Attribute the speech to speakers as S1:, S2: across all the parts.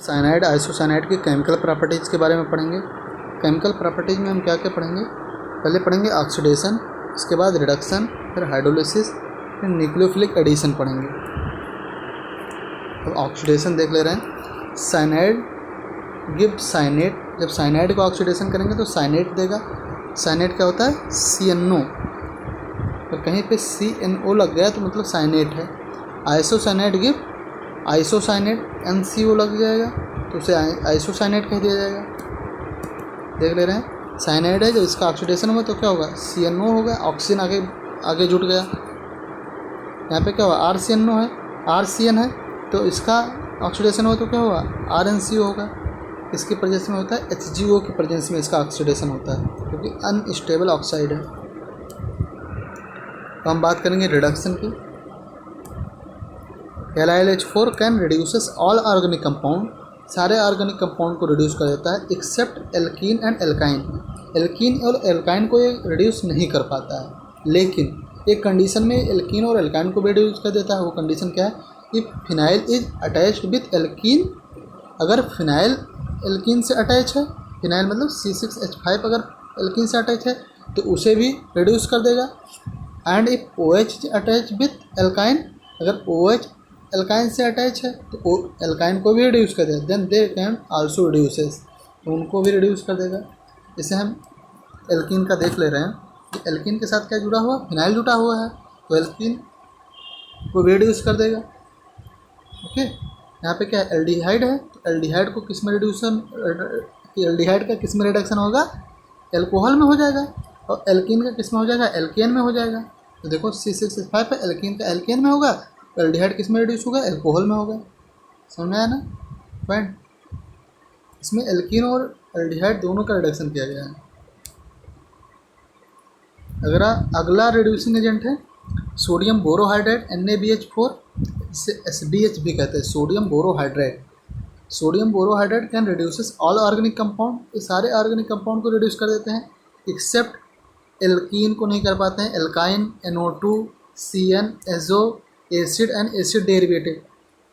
S1: Cyanide isocyanide की chemical properties के बारे में पढ़ेंगे। केमिकल प्रॉपर्टीज़ में हम क्या क्या पढ़ेंगे, पहले पढ़ेंगे ऑक्सीडेशन, इसके बाद रिडक्शन, फिर हाइड्रोलिसिस, फिर न्यूक्लियोफिलिक एडिशन पढ़ेंगे। तो ऑक्सीडेशन देख ले रहे हैं। साइनाइड गिव साइनेट, जब साइनाइड को ऑक्सीडेशन करेंगे तो साइनेट देगा। साइनेट क्या होता है, CnO, तो कहीं पे CnO लग गया तो मतलब साइनेट है। आइसोसाइनाइड गिव आइसोसाइनेट, NCO लग जाएगा तो उसे आइसोसाइनेट कह दिया जाएगा। देख ले रहे हैं, साइनाइड है, जब इसका ऑक्सीडेशन हुआ तो क्या होगा, CnO होगा, ऑक्सीजन आगे जुट गया। यहाँ पे क्या हुआ, RCNO है, RCN है, तो इसका ऑक्सीडेशन हुआ तो क्या हुआ, RNCO होगा। इसकी प्रेजेंस में होता है, HGO की प्रेजेंस में इसका ऑक्सीडेशन होता है, क्योंकि अनस्टेबल ऑक्साइड है। तो हम बात करेंगे रिडक्शन की। LiLH4 can reduces all organic compound, सारे ऑर्गेनिक कंपाउंड को रिड्यूस कर देता है except alkene and alkyne. Alkene और एल्काइन को ये रिड्यूस नहीं कर पाता है, लेकिन एक कंडीशन में एल्कीन और एल्काइन को भी रिड्यूस कर देता है। वो कंडीशन क्या है, if phenyl is attached with alkene, अगर फिनाइल एल्कीन से अटैच है, फिनाइल मतलब C6H5 अगर एल्कीन से अटैच है तो उसे भी रिड्यूस कर देगा। And if OH is attach with alkyne, अगर OH एल्काइन से अटैच है तो एल्काइन को भी रिड्यूस कर देगा। Then they can also reduces, तो उनको भी रिड्यूस कर देगा। जैसे हम एल्कीन का देख ले रहे हैं कि एल्कीन के साथ क्या जुड़ा हुआ, फिनाइल जुड़ा हुआ है, तो एल्कीन को भी रिड्यूस कर देगा। ओके, यहाँ पे क्या है, एल्डिहाइड है, तो एल्डिहाइड को किस में एल्डिहाइड का किस में रिडक्शन होगा, एल्कोहल में हो जाएगा, और एल्कीन का किस में हो जाएगा, एल्केन में हो जाएगा। तो देखो C6H5 है, एल्कीन का एल्केन में होगा, एल्डिहाइड किस में रिड्यूस होगा, एल्कोहल में होगा। समझ में आया ना पॉइंट। इसमें एल्कीन और एल्डिहाइड दोनों का रिडक्शन किया गया है। अगला रिड्यूसिंग एजेंट है सोडियम बोरोहाइड्रेट NaBH4, इसे SBH भी कहते हैं, sodium borohydrate. Sodium borohydrate can reduces all organic compound, ये सारे ऑर्गेनिक कंपाउंड को रिड्यूस कर देते हैं एक्सेप्ट एल्कीन को नहीं कर पाते हैं, alkyne, NO2, CN, azo, acid and acid derivative,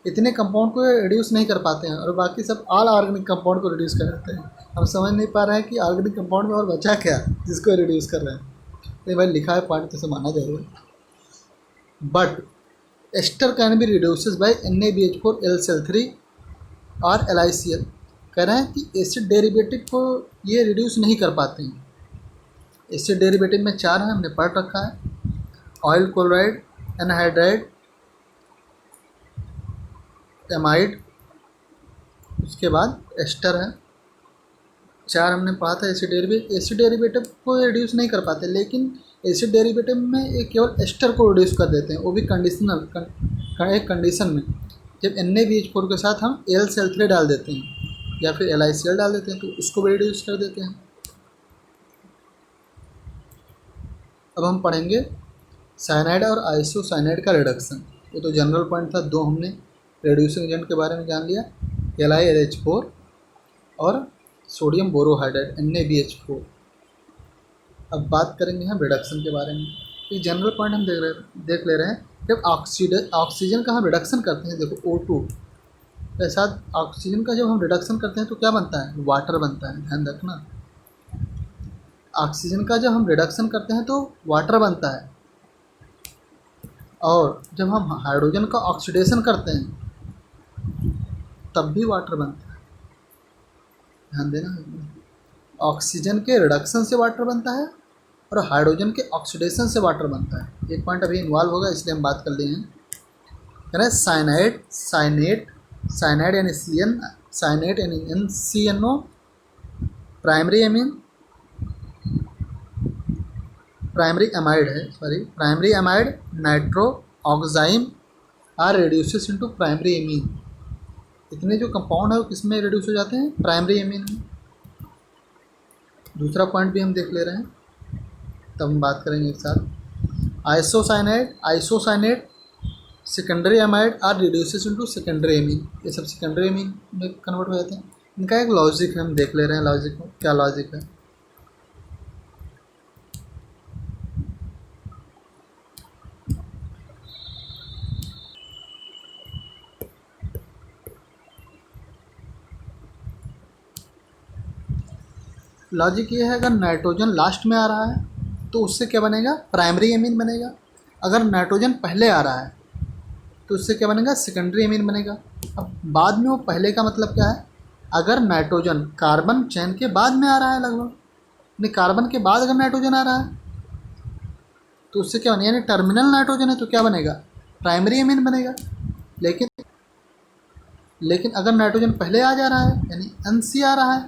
S1: इतने कंपाउंड को रिड्यूस नहीं कर पाते हैं, और बाकी सब ऑल ऑर्गेनिक कंपाउंड को रिड्यूस कर देते हैं। हम समझ नहीं पा रहे हैं कि ऑर्गेनिक कंपाउंड में और बचा क्या जिसको रिड्यूस कर रहे हैं। तो भाई लिखा है पॉइंट तो से माना जाएगा। But ester can be reduces by NaBH4 LCl3 और LiCl। कह रहे हैं कि एसिड डेरिवेटिव को ये रिड्यूस नहीं कर पाते हैं। एसिड डेरिवेटिव में 4 है, हमने पढ़ रखा है, ऑयल क्लोराइड, एनहाइड्राइड, एमाइड, उसके बाद एस्टर है। 4 हमने पढ़ा था एसिड डेरिवेटिव। एसिड डेरिवेटिव को रिड्यूस नहीं कर पाते, लेकिन एसिड डेरिवेटिव में ये केवल एस्टर को रिड्यूस कर देते हैं, वो भी कंडीशनल, एक कंडीशन में, जब NaBH4 के साथ हम LCl3 डाल देते हैं या फिर LiCl डाल देते हैं तो उसको भी रिड्यूस कर देते हैं। अब हम पढ़ेंगे साइनाइड और आइसोसाइनाइड का रिडक्शन। वो तो जनरल पॉइंट था, 2 हमने रिड्यूसिंग एजेंट के बारे में जान लिया, LiLH4 और सोडियम बोरोहाइड्रेट NaBH4। अब बात करेंगे हम रिडक्शन के बारे में। ये जनरल पॉइंट हम देख ले रहे हैं। जब ऑक्सीजन का हम रिडक्शन करते हैं, देखो O2 के साथ ऑक्सीजन का जब हम रिडक्शन करते हैं तो क्या बनता है, वाटर बनता है, ध्यान रखना। ऑक्सीजन का जब हम रिडक्शन करते हैं तो वाटर बनता है, और जब हम हाइड्रोजन का ऑक्सीडेशन करते हैं तब भी वाटर बनता है, ध्यान देना। ऑक्सीजन के रिडक्शन से वाटर बनता है और हाइड्रोजन के ऑक्सीडेशन से वाटर बनता है। एक पॉइंट अभी इन्वॉल्व होगा, इसलिए हम बात कर लिए हैं। कह रहे हैं साइनाइड यानी CN, साइनेट यानी NCNO, primary amide nitro oxime are reduces into primary amine. इतने जो कंपाउंड है वो किस में रिड्यूस हो जाते हैं, प्राइमरी एमीन में। दूसरा पॉइंट भी हम देख ले रहे हैं, तब हम बात करेंगे एक साथ। Isocyanate secondary amide are reduces into secondary amine, ये सब सेकेंडरी एमीन में कन्वर्ट हो जाते हैं। इनका एक लॉजिक है, हम देख ले रहे हैं लॉजिक में क्या लॉजिक है। लॉजिक ये है, अगर नाइट्रोजन लास्ट में आ रहा है तो उससे क्या बनेगा, प्राइमरी एमीन बनेगा। अगर नाइट्रोजन पहले आ रहा है तो उससे क्या बनेगा, सेकेंडरी एमीन बनेगा। अब बाद में वो पहले का मतलब क्या है, अगर नाइट्रोजन कार्बन चेन के बाद में आ रहा है लगभग, यानी कार्बन के बाद अगर नाइट्रोजन आ रहा है तो उससे क्या बनेगा, यानी टर्मिनल नाइट्रोजन है तो क्या बनेगा, प्राइमरी एमीन बनेगा। लेकिन लेकिन अगर नाइट्रोजन पहले आ जा रहा है यानी NC आ रहा है,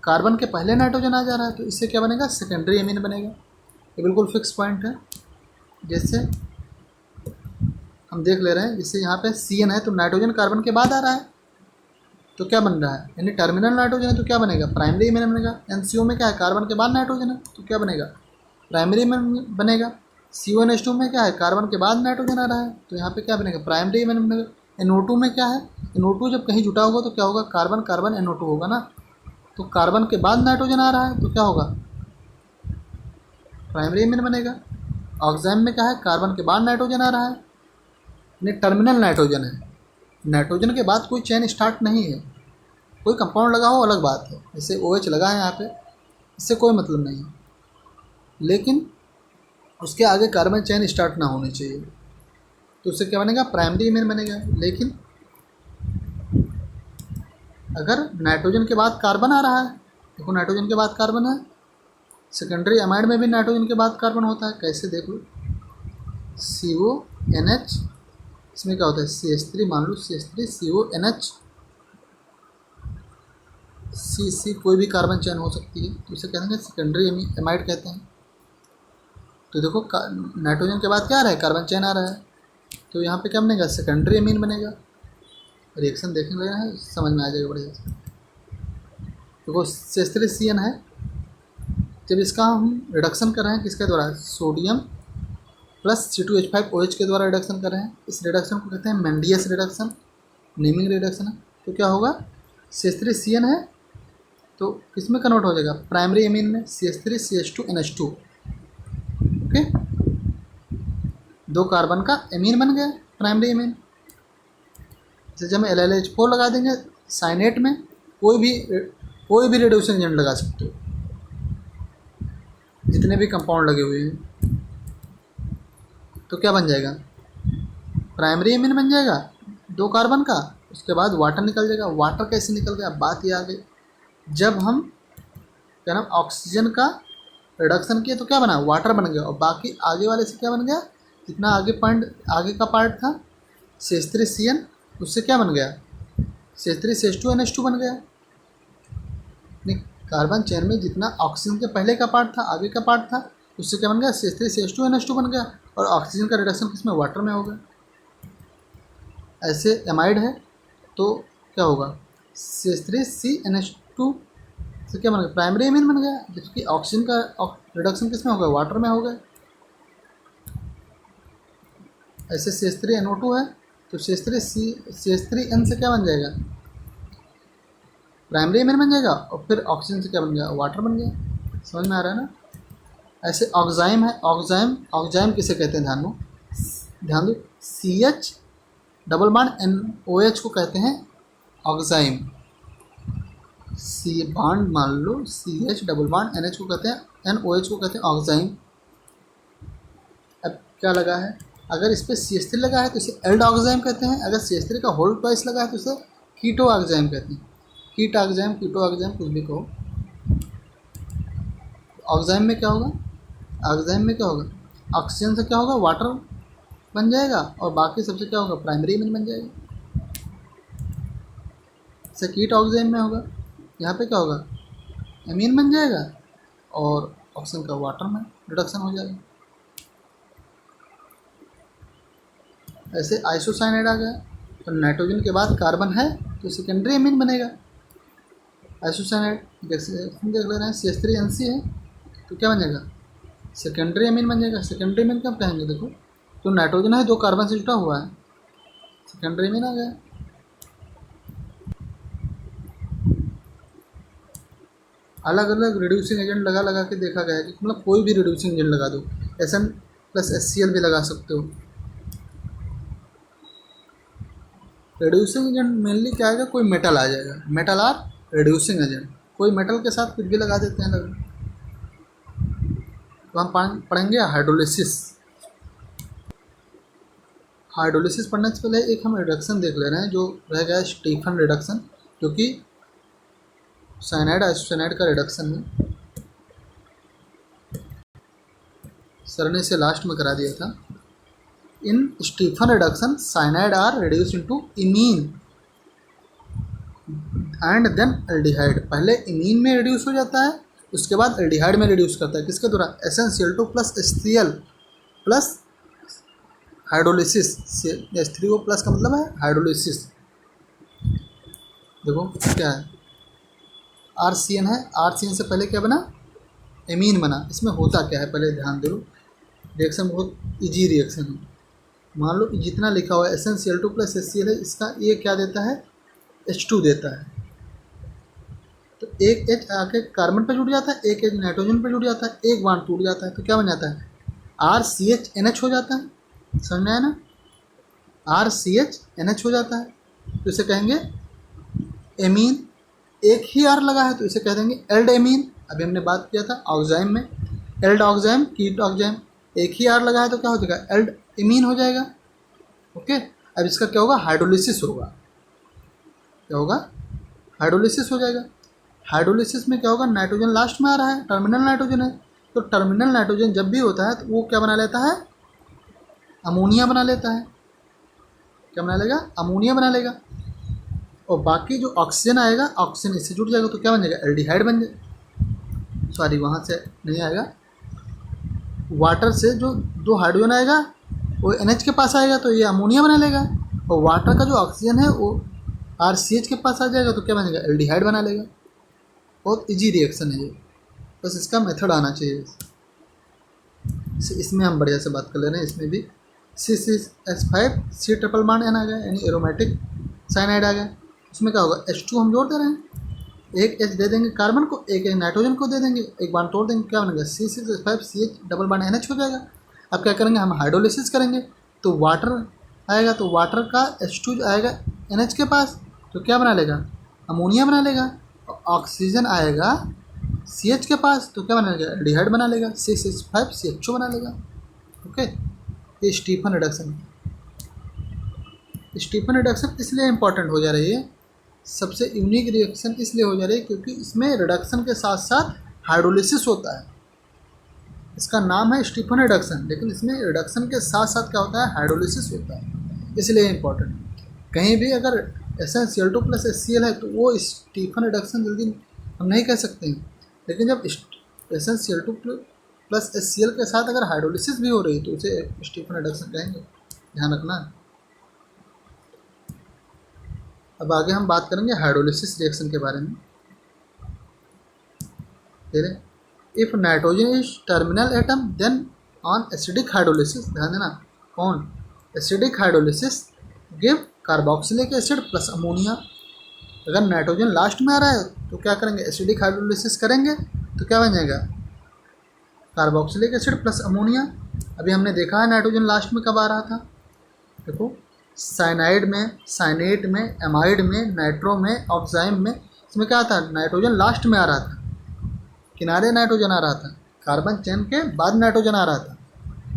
S1: कार्बन के पहले नाइट्रोजन आ जा रहा है, तो इससे क्या बनेगा, सेकेंडरी एमीन बनेगा। ये बिल्कुल फिक्स पॉइंट है। जैसे हम देख ले रहे हैं, जैसे यहाँ पे CN है तो नाइट्रोजन कार्बन के बाद आ रहा है तो क्या बन रहा है, यानी टर्मिनल नाइट्रोजन है तो क्या बनेगा, प्राइमरी एमीन बनेगा। NCO में क्या है, कार्बन के बाद नाइट्रोजन है तो क्या बनेगा, प्राइमरी एमीन बनेगा। CONH2 में क्या है, कार्बन के बाद नाइट्रोजन आ रहा है तो यहाँ पे क्या बनेगा, प्राइमरी एमीन बनेगा। NO2 में क्या है, NO2 जब कहीं जुटा होगा तो क्या होगा, कार्बन कार्बन NO2 होगा ना, तो कार्बन के बाद नाइट्रोजन आ रहा है तो क्या होगा, प्राइमरी एमीन बनेगा। ऑक्साइम में क्या है, कार्बन के बाद नाइट्रोजन आ रहा है, यानी टर्मिनल नाइट्रोजन है, नाइट्रोजन के बाद कोई चेन स्टार्ट नहीं है। कोई कंपाउंड लगा हो अलग बात है, जैसे OH लगा है यहाँ पे, इससे कोई मतलब नहीं है, लेकिन उसके आगे कार्बन चेन स्टार्ट ना होनी चाहिए तो उससे क्या बनेगा, प्राइमरी एमीन बनेगा। लेकिन अगर नाइट्रोजन के बाद कार्बन आ रहा है, देखो नाइट्रोजन के बाद कार्बन है, सेकेंडरी एमाइड में भी नाइट्रोजन के बाद कार्बन होता है, कैसे देख लो, CONH, इसमें क्या होता है, CH3, मान लो CH3 CONH, CC कोई भी कार्बन चेन हो सकती है तो इसे कहते हैं सेकेंडरी एमाइड कहते हैं। तो देखो नाइट्रोजन के बाद क्या आ रहा है, कार्बन चेन आ रहा है तो यहाँ पे क्या बनेगा, सेकेंडरी एमीन बनेगा। रिएक्शन देखने लगे हैं, समझ में आ जाएगा बढ़िया से। देखो CH3CN है, जब इसका हम रिडक्शन कर रहे हैं किसके द्वारा, सोडियम प्लस C2H5OH के द्वारा रिडक्शन कर रहे हैं, इस रिडक्शन को कहते हैं मेंडियस रिडक्शन, नेमिंग रिडक्शन है। तो क्या होगा, CH3CN है तो किस में कन्वर्ट हो जाएगा, प्राइमरी एमीन में, CH3CH2NH2। ओके, दो कार्बन का एमीन बन गया, प्राइमरी एमीन। जैसे हम LLH4 लगा देंगे साइनेट में, कोई भी रिड्यूसिंग एजेंट लगा सकते हो, जितने भी कंपाउंड लगे हुए हैं, तो क्या बन जाएगा, प्राइमरी एमीन बन जाएगा दो कार्बन का। उसके बाद वाटर निकल जाएगा। वाटर कैसे निकल गया, बात ये आ गई, जब हम क्या नाम ऑक्सीजन का रिडक्शन किया तो क्या बना, वाटर बन गया, और बाकी आगे वाले से क्या बन गया, जितना आगे पॉइंट आगे का पार्ट था CH3CN, उससे क्या बन गया, CH3CH2NH2 बन गया। नहीं, कार्बन चेन में जितना ऑक्सीजन के पहले का पार्ट था, आगे का पार्ट था, उससे क्या बन गया, CH3CH2NH2 बन गया, और ऑक्सीजन का रिडक्शन किसमें, वाटर में होगा। ऐसे एमाइड है तो क्या होगा, CH3CNH2 से क्या बन गया, प्राइमरी एमीन बन गया, जबकि ऑक्सीजन का रिडक्शन किसमें होगा, वाटर में होगा। ऐसे CH3NO2 है तो CH3N से क्या बन जाएगा, प्राइमरी एमीन बन जाएगा, और फिर ऑक्सीजन से क्या बन गया, वाटर बन गया। समझ में आ रहा है ना। ऐसे ऑक्साइम है, ऑक्साइम किसे कहते हैं, ध्यान दो, CH डबल बॉन्ड NOH को कहते हैं ऑक्साइम। C बॉन्ड मान लो, CH डबल बॉन्ड NH को कहते हैं, NOH को कहते हैं ऑक्साइम। अब क्या लगा है, अगर इस पर CH3 लगा है तो इसे एल्ड ऑक्साइम कहते हैं, अगर CH3 का होल ट्वाइस लगा है तो इसे कीटो ऑक्साइम कहते हैं। कीट ऑक्साइम, कीटो ऑक्साइम, कुछ भी कहो। ऑक्साइम में क्या होगा, ऑक्साइम में क्या होगा, ऑक्सीजन से क्या होगा, वाटर बन जाएगा, और बाकी सबसे क्या होगा, प्राइमरी एमीन बन जाएगा। जैसे कीट ऑक्साइम में होगा, यहाँ पे क्या होगा, एमीन बन जाएगा, और ऑक्सीजन का वाटर में रिडक्शन हो जाएगा। ऐसे आइसोसाइनाइड आ गया, तो नाइट्रोजन के बाद कार्बन है तो सेकेंडरी एमीन बनेगा आइसोसाइनाइड। जैसे हम देख ले रहे हैं CH3NC है तो क्या बन जाएगा, सेकेंडरी एमीन बन जाएगा। सेकेंडरी एमीन कब कहेंगे, देखो तो नाइट्रोजन है, दो कार्बन से जुटा हुआ है, सेकेंडरी एमीन आ गया। अलग अलग रिड्यूसिंग एजेंट लगा लगा के देखा गया है कि मतलब कोई भी रिड्यूसिंग एजेंट लगा दो, SN+HCl भी लगा सकते हो। रिड्यूसिंग एजेंट मेनली क्या आएगा, कोई मेटल आ जाएगा, मेटल आर रिड्यूसिंग एजेंट, कोई मेटल के साथ कुछ भी लगा देते हैं लगभग। तो हम पढ़ेंगे हाइड्रोलिसिस। हाइड्रोलिसिस पढ़ने से पहले एक हम रिडक्शन देख ले रहे हैं जो रह गया स्टीफन रिडक्शन, जो कि साइनाइड आइसोसाइनाइड का रिडक्शन है। सर ने इसे लास्ट में करा दिया था। In Stephen reduction cyanide are reduce into imine and then aldehyde. पहले इमीन में रिड्यूस हो जाता है, उसके बाद एल्डिहाइड में रिड्यूस करता है। किसके द्वारा? SnCl2 plus HCl plus hydrolysis. H3O plus का मतलब है हाइड्रोलिसिस। देखो क्या है, RCN है, RCN से पहले क्या बना? एमीन बना। इसमें होता क्या है पहले ध्यान दो। रिएक्शन बहुत इजी रिएक्शन है। मान लो जितना लिखा हुआ है SnCl2 प्लस HCl है, इसका ये क्या देता है? H2 देता है। तो एक H आके कार्बन पर जुड़ जाता है, एक H नाइट्रोजन पर जुड़ जाता है, एक बॉन्ड टूट जाता है तो क्या बन जाता है? RCHNH हो जाता है। समझ में आया ना? RCHNH हो जाता है। तो इसे कहेंगे एमीन। एक ही R लगा है तो इसे कह देंगे एल्ड एमीन। अभी हमने बात किया था ऑक्साइम में, एल्ड ऑक्साइम, कीट ऑक्साइम। एक ही R लगा है तो क्या हो जाएगा? एल्ड एमीन हो जाएगा। ओके, अब इसका क्या होगा? हाइड्रोलिसिस होगा। क्या होगा? हाइड्रोलिसिस हो जाएगा। हाइड्रोलिसिस में क्या होगा? नाइट्रोजन लास्ट में आ रहा है, टर्मिनल नाइट्रोजन है। तो टर्मिनल नाइट्रोजन जब भी होता है तो वो क्या बना लेता है? अमोनिया बना लेता है। क्या बना लेगा? अमोनिया बना लेगा। और बाकी जो ऑक्सीजन आएगा, ऑक्सीजन इससे जुड़ जाएगा तो क्या बन जाएगा? एल्डिहाइड बन जाएगा। सॉरी, वहाँ से नहीं आएगा। वाटर से जो दो हाइड्रोजन आएगा वो NH के पास आएगा तो ये अमोनिया बना लेगा। और वाटर का जो ऑक्सीजन है वो RCH के पास आ जाएगा तो क्या बनेगा? एल्डिहाइड बना लेगा। बहुत इजी रिएक्शन है ये, बस इसका मेथड आना चाहिए। इसमें हम बढ़िया से बात कर ले रहे हैं। इसमें भी C6H5 C triple bond N आ गया, यानी एरोमेटिक साइनाइड आ गया। उसमें क्या होगा? H2 हम जोड़ दे रहे हैं, एक H दे देंगे कार्बन को, एक नाइट्रोजन को दे देंगे, एक बांड तोड़ देंगे, क्या बनेगा? C6H5 CH double bond NH हो जाएगा। अब क्या करेंगे? हम हाइड्रोलिसिस करेंगे तो वाटर आएगा, तो वाटर का H2 आएगा NH के पास तो क्या बना लेगा? अमोनिया बना लेगा। ऑक्सीजन आएगा CH के पास तो क्या बना लेगा? एल्डिहाइड बना लेगा, C6H5 CHO बना लेगा। ओके, ये स्टीफन रिडक्शन। स्टीफन रिडक्शन इसलिए इंपॉर्टेंट हो जा रही है, सबसे यूनिक रिएक्शन इसलिए हो जा रही है क्योंकि इसमें रिडक्शन के साथ साथ हाइड्रोलिसिस होता है। इसका नाम है स्टीफन रिडक्शन, लेकिन इसमें रिडक्शन के साथ साथ क्या होता है? हाइड्रोलिसिस होता है, इसलिए इम्पॉर्टेंट। कहीं भी अगर SnCl2 प्लस HCl है तो वो स्टीफन रिडक्शन जल्दी हम नहीं कह सकते हैं, लेकिन जब SnCl2 प्लस HCl के साथ अगर हाइड्रोलिसिस भी हो रही है तो उसे स्टीफन रिडक्शन कहेंगे। ध्यान रखना। अब आगे हम बात करेंगे हाइड्रोलिसिस रिएक्शन के बारे में। If nitrogen is terminal atom then on acidic hydrolysis, ध्यान देना, कौन? Acidic hydrolysis give carboxylic acid plus ammonia. अगर नाइट्रोजन लास्ट में आ रहा है तो क्या करेंगे? एसिडिक हाइड्रोलिसिस करेंगे तो क्या बन जाएगा? Carboxylic acid plus ammonia. अभी हमने देखा है नाइट्रोजन लास्ट में कब आ रहा था। देखो, साइनाइड में, साइनेट में, एमाइड में, नाइट्रो में, ऑक्साइम में, इसमें क्या था? नाइट्रोजन लास्ट में आ रहा था, किनारे नाइट्रोजन आ रहा था, कार्बन चेन के बाद नाइट्रोजन आ रहा था।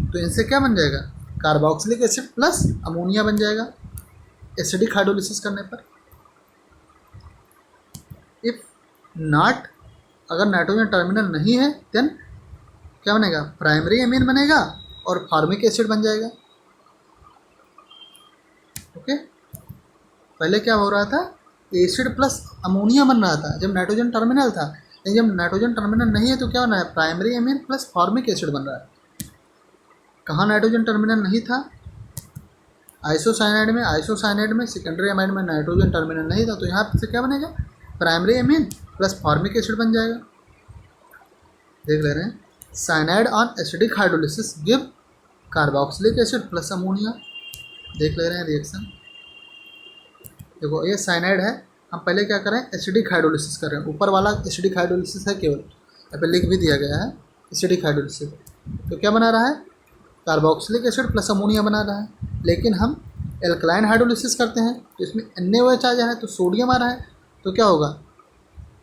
S1: तो इनसे क्या बन जाएगा? कार्बोक्सिलिक एसिड प्लस अमोनिया बन जाएगा एसिडिक हाइड्रोलिसिस करने पर। इफ नॉट, अगर नाइट्रोजन टर्मिनल नहीं है देन क्या बनेगा? प्राइमरी एमीन बनेगा और फॉर्मिक एसिड बन जाएगा। ओके, पहले क्या हो रहा था? एसिड प्लस अमोनिया बन रहा था जब नाइट्रोजन टर्मिनल था, लेकिन जब नाइट्रोजन टर्मिनल नहीं है तो क्या बना है? Primary amine plus formic acid बन रहा है। कहाँ नाइट्रोजन टर्मिनल नहीं था? आइसोसाइनाइड में, आइसोसाइनाइड में, सेकेंडरी एमाइड में नाइट्रोजन टर्मिनल नहीं था, तो यहाँ से क्या बनेगा? Primary amine plus formic acid बन जाएगा। देख ले रहे हैं, cyanide on acidic hydrolysis give carboxylic acid plus ammonia. देख ले रहे हैं रिएक्शन। देखो ये साइनाइड है, हम पहले क्या करें? एसिडिक हाइड्रोलिसिस कर रहे हैं। ऊपर वाला एसिडिक हाइड्रोलिसिस है केवल, यहाँ पे लिख भी दिया गया है एसिडिक हाइड्रोलिसिस। तो क्या बना रहा है? कार्बोक्सिलिक एसिड प्लस अमोनिया बना रहा है। लेकिन हम एल्कलाइन हाइड्रोलिसिस करते हैं तो इसमें NaOH आ जा रहा है तो सोडियम आ रहा है, तो क्या होगा?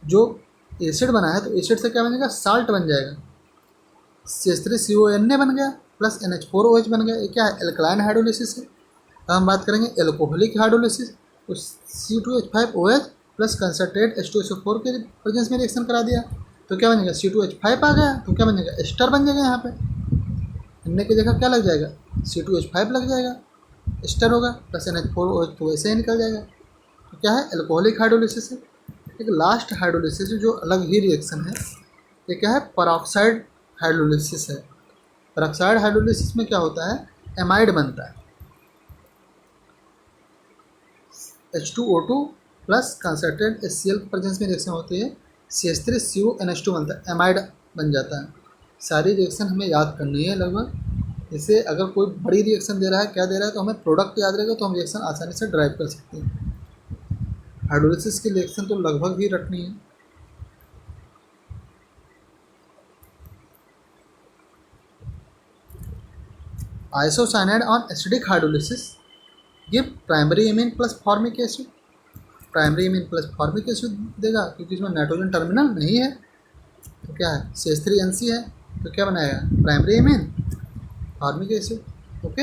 S1: जो एसिड बना है तो एसिड से क्या बनेगा, साल्ट बन जाएगा। CH3CONA बन गया प्लस NH4OH बन गया। ये क्या है, एल्कलाइन हाइड्रोलिसिस है। अब हम बात करेंगे एल्कोहलिक हाइड्रोलिसिस, तो C2H5OH प्लस कंसनट्रेट H2SO4 के प्रेजेंस में रिएक्शन करा दिया तो क्या बनेगा, C2H5 आ गया तो क्या बनेगा, एस्टर बन जाएगा। यहाँ पे इनने की जगह क्या लग जाएगा, C2H5 लग जाएगा, एस्टर होगा प्लस NH4OH तो वैसे ही निकल जाएगा। तो क्या है, एल्कोहलिक हाइड्रोलिसिस है। एक लास्ट हाइड्रोलिसिस जो अलग ही रिएक्शन है, ये क्या है, परऑक्साइड हाइड्रोलिसिस है। परऑक्साइड हाइड्रोलिसिस में क्या होता है, एमाइड बनता है, H2O2 plus concentrate HCl presence में रिएक्शन होती है, CH3CONH2 बनता है, एमाइड बन जाता है। सारी रिएक्शन हमें याद करनी है लगभग। जैसे अगर कोई बड़ी रिएक्शन दे रहा है, क्या दे रहा है, तो हमें प्रोडक्ट याद रहेगा तो हम रिएक्शन आसानी से ड्राइव कर सकते हैं। हाइड्रोलिसिस की रिएक्शन तो लगभग ही रटनी है। Isocyanide on acidic hydrolysis give primary amine plus formic acid. Primary amine plus formic acid देगा क्योंकि इसमें नाइट्रोजन टर्मिनल नहीं है, तो क्या है, CH3NC है, तो क्या बनाएगा, primary amine formic acid. Okay,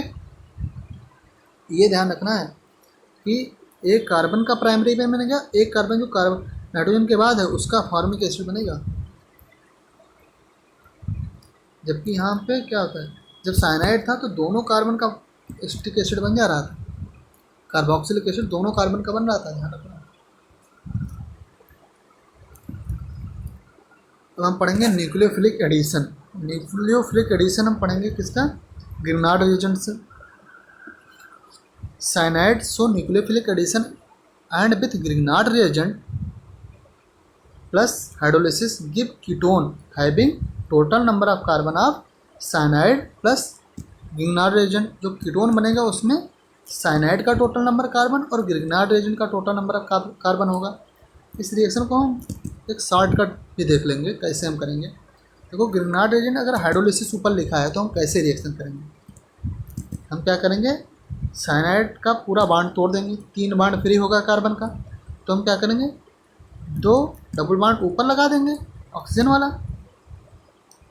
S1: ये ध्यान रखना है कि एक कार्बन का प्राइमरी एमीन बनेगा, एक कार्बन जो कार्बन नाइट्रोजन के बाद है उसका फॉर्मिक एसिड बनेगा। जबकि यहाँ पे क्या होता है, जब साइनाइड था तो दोनों कार्बन का एसिटिक एसिड बन जा रहा था, कार्बोक्सिलिक एसिड दोनों कार्बन का बन रहा था, ध्यान रखना। तो हम पढ़ेंगे न्यूक्लियोफिलिक एडिशन। न्यूक्लियोफिलिक एडिशन हम पढ़ेंगे किसका, ग्रिग्नार्ड रिएजेंट से। Cyanide so nucleophilic addition and with Grignard reagent plus hydrolysis give ketone having total number of carbon of cyanide plus Grignard reagent. जो कीटोन बनेगा उसमें साइनाइड का टोटल नंबर कार्बन और Grignard reagent का total number of carbon होगा। इस reaction को हम एक शॉर्टकट भी देख लेंगे कैसे हम करेंगे। देखो, ग्रिग्नार्ड रिएजेंट अगर हाइड्रोलिसिस ऊपर लिखा है तो हम कैसे रिएक्शन करेंगे, हम क्या करेंगे, साइनाइड का पूरा बांड तोड़ देंगे, 3 बांड फ्री होगा कार्बन का, तो हम क्या करेंगे, 2 डबल बांड ऊपर लगा देंगे ऑक्सीजन वाला।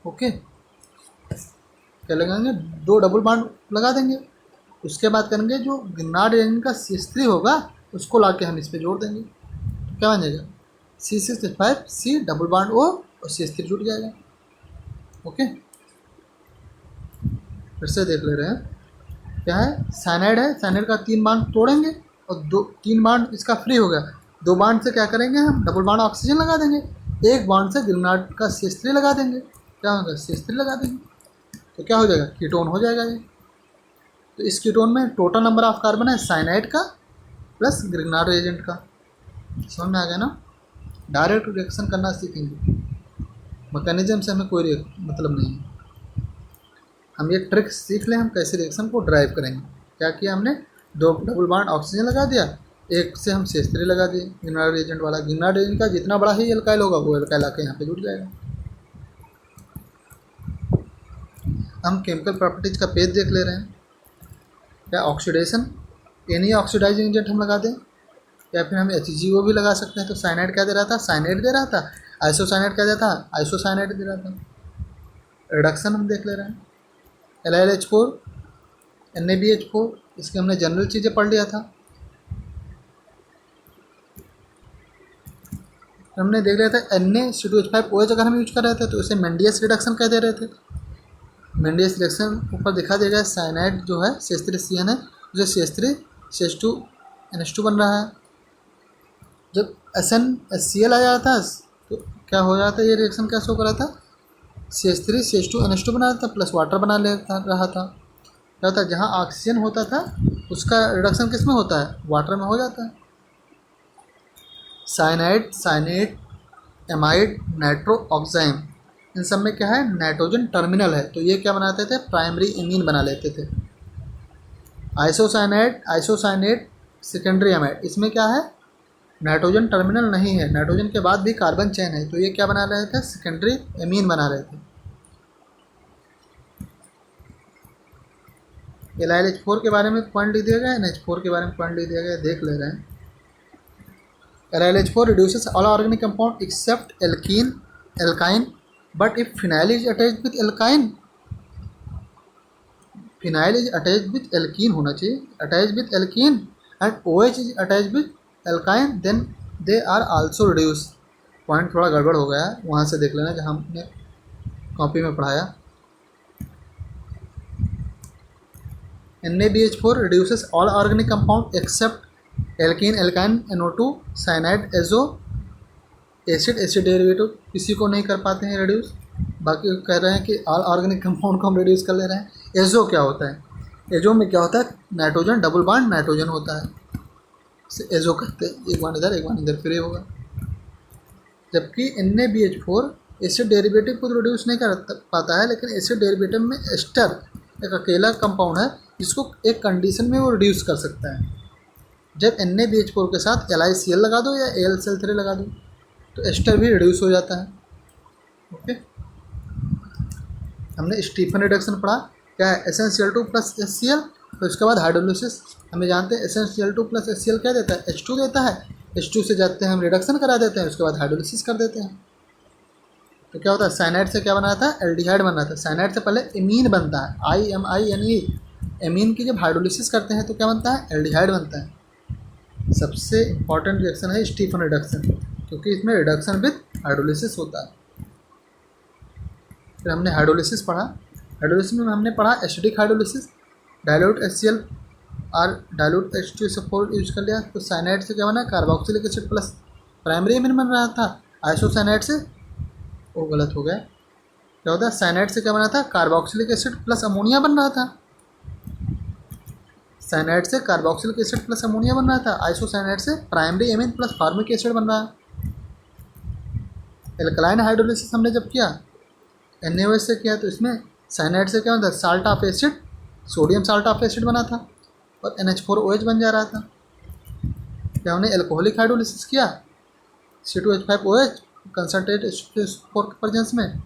S1: ओके, क्या लगाएंगे, 2 डबल बांड लगा देंगे। उसके बाद करेंगे जो ग्रिग्नार्ड रिएजेंट का CH3 होगा उसको ला के हम इस पर जोड़ देंगे, क्या बन जाएगा, C6H5C डबल बांड O और CH3 जुड़ जाएगा। ओके, फिर से देख ले रहे हैं, क्या है, साइनाइड है, साइनाइड का 3 बांड तोड़ेंगे और 3 बांड इसका फ्री हो गया, 2 बांड से क्या करेंगे, हम डबल बांड ऑक्सीजन लगा देंगे, 1 बांड से ग्रिग्नार्ड का CH3 लगा देंगे, क्या होगा, CH3 लगा देंगे, तो क्या हो जाएगा, कीटोन हो जाएगा ये। तो इस कीटोन में टोटल नंबर ऑफ कार्बन है साइनाइड का प्लस ग्रिग्नार्ड रिएजेंट का। समझ में आ गया ना। डायरेक्ट रिएक्शन करना सीखेंगे, मैकेनिज्म से हमें कोई मतलब नहीं है। हम ये ट्रिक सीख लें हम कैसे रिएक्शन को ड्राइव करेंगे। क्या किया हमने, 2 डबल बांड ऑक्सीजन लगा दिया, एक से हम CH3 लगा दिए ग्रिग्नार्ड रिएजेंट वाला। ग्रिग्नार्ड रिएजेंट का जितना बड़ा ही एल्काइल होगा वो एल्काइल आके यहाँ पे जुड़ जाएगा। हम केमिकल प्रॉपर्टीज का पेज देख ले रहे हैं। क्या ऑक्सीडेशन, एनी ऑक्सीडाइजिंग एजेंट हम लगा दें या फिर हम HGO भी लगा सकते हैं। तो साइनाइड क्या दे रहा था, साइनाइड दे रहा था। आइसोसाइनाइड क्या दे रहा था, आइसोसाइनाइड दे रहा था। रिडक्शन हम देख ले रहे हैं, LiLH4 NaBH4, इसके हमने जनरल चीज़ें पढ़ लिया था। हमने देख लिया था Na-C2H5OH अगर हम यूज कर रहे थे तो इसे मेंडियस रिडक्शन कह दे रहे थे। मेंडियस रिएक्शन ऊपर दिखा देगा, साइनाइड जो है CH3CN है उसे CH3CH2NH2 बन रहा है। जब SnHCl आ जाता है तो क्या हो जाता है, ये रिएक्शन क्या शो कर रहा था, CH3CH2NH2 बना रहा था प्लस वाटर बना लेता रहा था। क्या होता है, जहाँ ऑक्सीजन होता था उसका रिडक्शन किस में होता है, वाटर में हो जाता है। Cyanide, cyanate, amide, nitro oxime, इन सब में क्या है, नाइट्रोजन टर्मिनल है, तो ये क्या बनाते थे, प्राइमरी एमीन बना लेते थे। आइसोसाइनाइड, आइसोसाइनेट, सेकेंडरी एमाइड, इसमें क्या है, नाइट्रोजन टर्मिनल नहीं है, नाइट्रोजन के बाद भी कार्बन चेन है, तो ये क्या बना रहे थे, सेकेंडरी एमीन बना रहे थे। LiLH4 के बारे में पॉइंट लिख दिया गया है, NH4 के बारे में पॉइंट लिख दिया गया है, देख ले रहे हैं। LiLH4 reduces all organic compound except alkyne, but if phenyl is attached with alkyne, phenyl is attached with alkene होना चाहिए, attached with alkene and OH is attached with alkyne, then they are also reduced. Point थोड़ा गड़बड़ हो गया है, वहाँ से देख लेना जहाँ हमने कॉपी में पढ़ाया. NaBH4 reduces all organic compound except alkene, alkyne, NO2, cyanide, azo, acid derivative किसी को नहीं कर पाते हैं रिड्यूस. बाकी कह रहे हैं कि ऑल ऑर्गेनिक कंपाउंड को हम रिड्यूस कर ले रहे हैं. एजो क्या होता है? एजो में क्या होता है? नाइट्रोजन, डबल बॉन्ड नाइट्रोजन होता है, इसे एजो कहते हैं. एक बार इधर फ्री होगा. जबकि NaBH4 एसिड डेरिवेटिव को तो रिड्यूस नहीं कर पाता है, लेकिन एसिड डेरिवेटिव में एस्टर एक अकेला कंपाउंड है जिसको एक कंडीशन में वो रिड्यूस कर सकता है. जब NaBH4 के साथ LiCl लगा दो या AlCl3 लगा दो तो एस्टर भी रिड्यूस हो जाता है. ओके, हमने स्टीफन रिडक्शन पढ़ा. क्या है? SnCl2 plus HCl. तो इसके बाद हाइड्रोलिसिस. हमें जानते हैं SnCl2 प्लस HCl क्या देता है? H2 देता है. H2 से जाते हैं हम रिडक्शन करा देते हैं, उसके बाद हाइड्रोलिसिस कर देते हैं. तो क्या होता है? साइनाइड से क्या बना था? एल्डिहाइड बना था. साइनाइड से पहले एमीन बनता है, IMINE. एमीन की जब हाइड्रोलिसिस करते हैं तो क्या बनता है? एल्डिहाइड बनता है. सबसे इम्पॉर्टेंट रिएक्शन है स्टीफन रिडक्शन, क्योंकि इसमें रिडक्शन विद हाइड्रोलिसिस होता है. फिर हमने हाइड्रोलिसिस पढ़ा. हाइड्रोलिसिस में हमने पढ़ा एसिडिक हाइड्रोलिसिस. डाइल्यूट HCl और डाइल्यूट H2SO4 यूज कर लिया. तो साइनाइड से क्या बना? Carboxylic acid plus primary amine बन रहा था. आइसोसाइनाइड से वो गलत हो गया. क्या होता है? साइनाइड से क्या बना था? कार्बोक्सिलिक एसिड प्लस अमोनिया बन रहा था. साइनाइड से कार्बोक्सिलिक एसिड प्लस अमोनिया बन रहा था. आइसोसाइनाइड से primary amine plus formic acid बन रहा है. एल्कलाइन हाइड्रोलिसिस हमने जब किया NaOH से किया, तो इसमें साइनाइड से क्या होता है? Salt of acid, sodium salt of acid बना था और NH4OH बन जा रहा था. क्या हमने एल्कोहलिक हाइड्रोलिसिस किया C2H5OH कंसनट्रेट H2SO4 के प्रेजेंस में,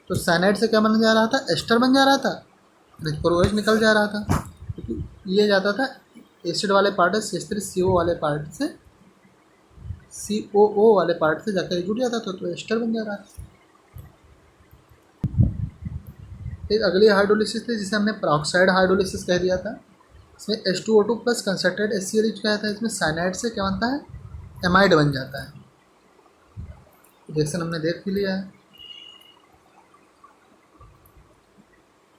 S1: तो साइनाइड से क्या बन जा रहा था? एस्टर बन जा रहा था. NH4OH निकल जा रहा था, क्योंकि ये जाता था एसिड वाले पार्ट से CH3CO वाले पार्ट से COO वाले पार्ट से जाकर जुड़ जाता था, तो एस्टर बन जा रहा था. एक अगली हाइड्रोलिसिस थी जिसे हमने पेरोक्साइड हाइड्रोलिसिस कह दिया था. इसमें H2O2 plus concentrate HCl use किया था. इसमें साइनाइड से क्या बनता है? एमाइड बन जाता है. रिएक्शन हमने देख भी लिया है.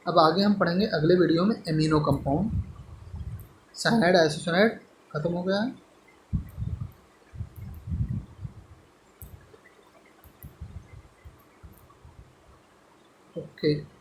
S1: अब आगे हम पढ़ेंगे अगले वीडियो में एमिनो कंपाउंड. साइनाइड आइसोसाइनाइड खत्म हो गया है. ओके.